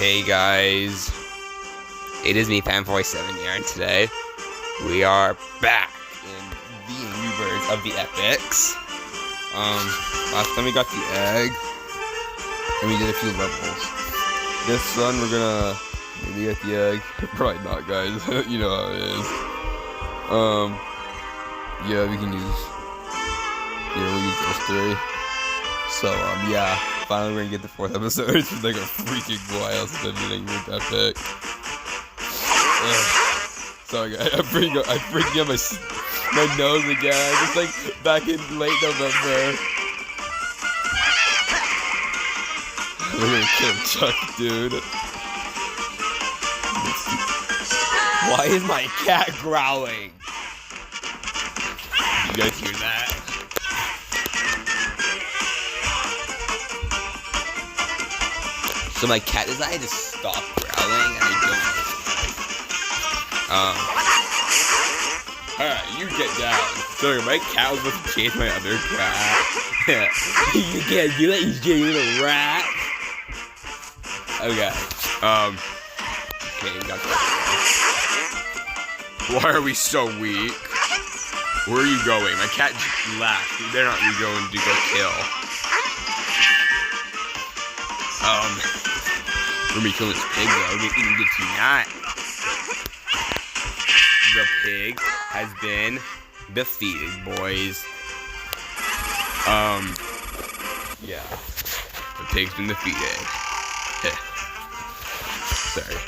Hey guys, it is me, Fan47 here, and today we are back in the universe of the epics. Last time we got the egg, and we did a few levels. This run we're gonna maybe get the egg, probably not, guys. You know how it is. Yeah, we can use. Yeah, we'll use those three. So yeah. Finally, we're gonna get the 4th episode. It's been like a freaking while since I've been with epic. Sorry guys, I'm freaking out my nose again. It's like back in late November. We're gonna kill Chuck, dude. Why is my cat growling? You guys hear that? So my cat decided to stop growling, and I don't alright, you get down. Sorry, my cat was supposed to chase my other cat. You can't do that, you scared little rat. Okay. Okay, we got that. Why are we so weak? Where are you going? My cat just left. They're not really going to go kill. We're gonna be killing this pig though. We can get to that. The pig has been defeated, boys. Yeah. The pig's been defeated. Sorry.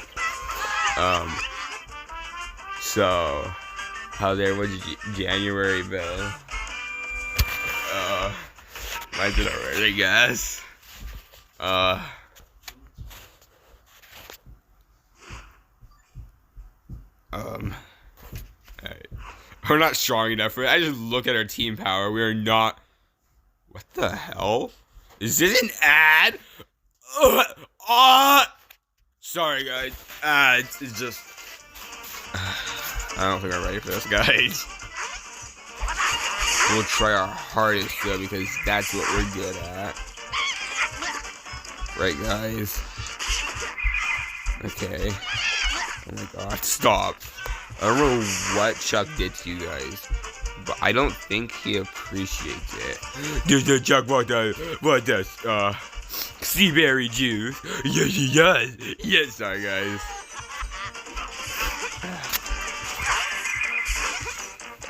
So, how's everyone's January been? Mine's been alright, I guess. Alright. We're not strong enough for it. I just look at our team power. We are not. What the hell? Is this an ad? Sorry, guys. It's just. I don't think I'm ready for this, guys. We'll try our hardest, though, because that's what we're good at. Right, guys? Okay. Oh my god, stop. I don't know what Chuck did to you guys, but I don't think he appreciates it. Dude, Chuck, what does, sea berry juice? Yes, sorry, guys.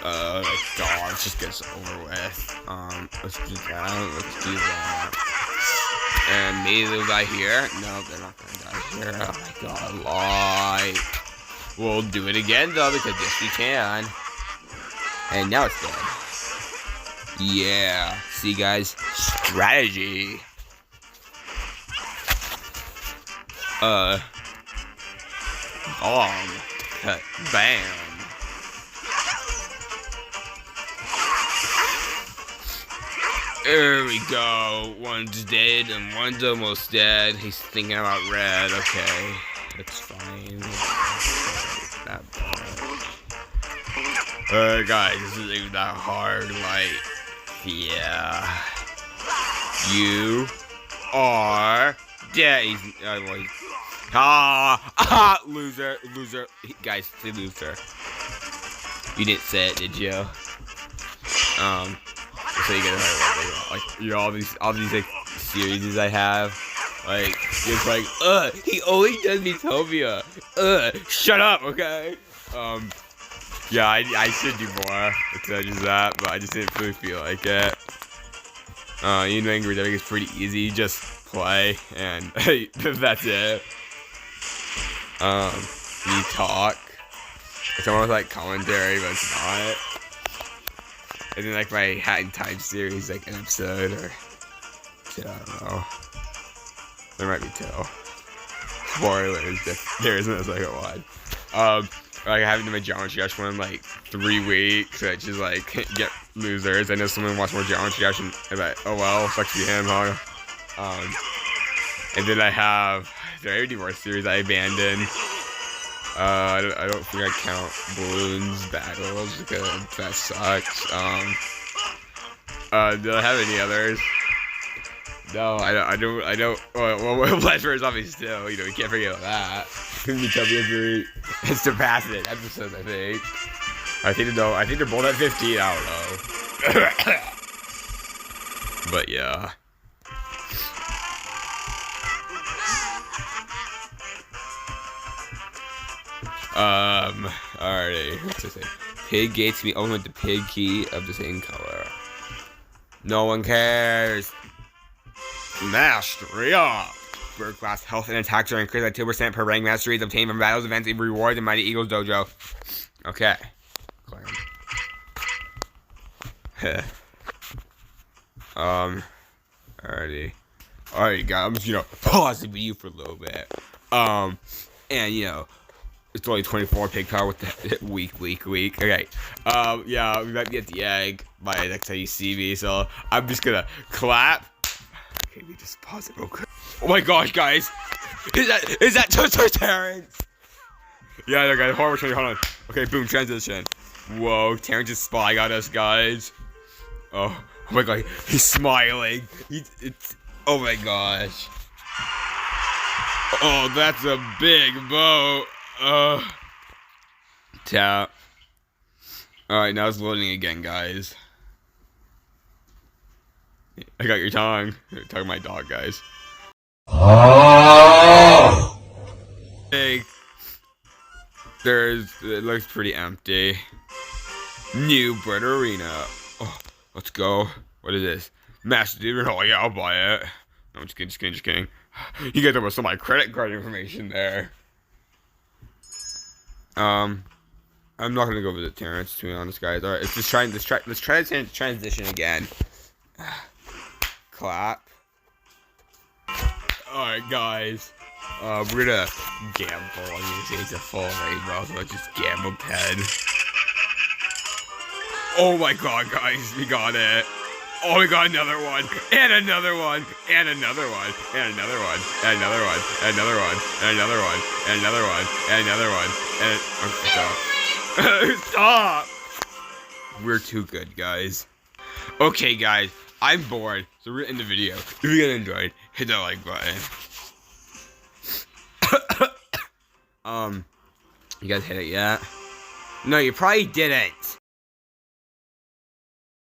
God, let's just get this over with. Let's do that. And maybe they'll die here. No, they're not gonna die here. Oh my god, lie. We'll do it again though, because yes we can. And now it's dead. Yeah. See guys? Strategy. Bomb. Cut. Bam. There we go. One's dead and one's almost dead. He's thinking about red. Okay. That's fine. That bad. Guys, this isn't that hard. Like, yeah. You are dead. Loser. Guys, say loser. You didn't say it, did you? So you get like all these like series I have, like it's like he only does Utopia. Shut up, okay? Yeah, I should do more such as that, but I just didn't really feel like it. Even Angry Devil is pretty easy, just play and that's it. You talk. It's almost like commentary, but it's not. And then like my Hat in Time series, like an episode or I don't know. There might be 2. Spoilers, there isn't a second one. Like I haven't done my Geometry Dash one in like 3 weeks, so I just like get losers. I know someone wants more Geometry Dash and I'm like, oh well, sucks to be him, huh? And then I have the Divorce series I abandoned. I don't think I count Balloons Battles because that sucks. Do I have any others? No, I don't. Well, Flash vs. Zombies still. You know, you can't forget about that. It's surpassing episodes, I think. I think they're both at 15. I don't know. But yeah. Alrighty. What's it say? Pig gates can be opened with the pig key of the same color. No one cares. Mastery up. Bird class health and attacks are increased by 2% per rank. Mastery is obtained from battles, events, and rewards in Mighty Eagles Dojo. Okay. Alrighty. Alright, guys, I'm just, pause the video for a little bit. And, it's only 24 pig power with the weak. Okay. Yeah, we might be at the egg by the next time you see me, so I'm just gonna clap. Okay, we just pause it real quick. Oh my gosh, guys! Is that Terence? Yeah, no, guys, hold on. Okay, boom, transition. Whoa, Terence is spying on us, guys. Oh my god, he's smiling. Oh my gosh. Oh, that's a big boat. Tap. Alright, now it's loading again, guys. I got your tongue. You're talking my dog, guys. Oh! Hey. It looks pretty empty. New Bread Arena. Oh, let's go. What is this? Master Demon. Oh yeah, I'll buy it. No, I'm just kidding. You guys almost saw my credit card information there. I'm not gonna go visit Terence, to be honest, guys. Alright, let's try to transition again. Clap. Alright, guys. We're gonna gamble. I'm gonna say it's a full rainbow, so let's just gamble 10. Oh my god, guys, we got it. Oh, we got another one, and another one, and another one, and another one, and another one, and another one, and another one, and another one, and another one, and stop. We're too good, guys. Okay, guys, I'm bored, so we're gonna end the video. If you guys enjoyed, hit that like button. You guys hit it yet? No, you probably didn't.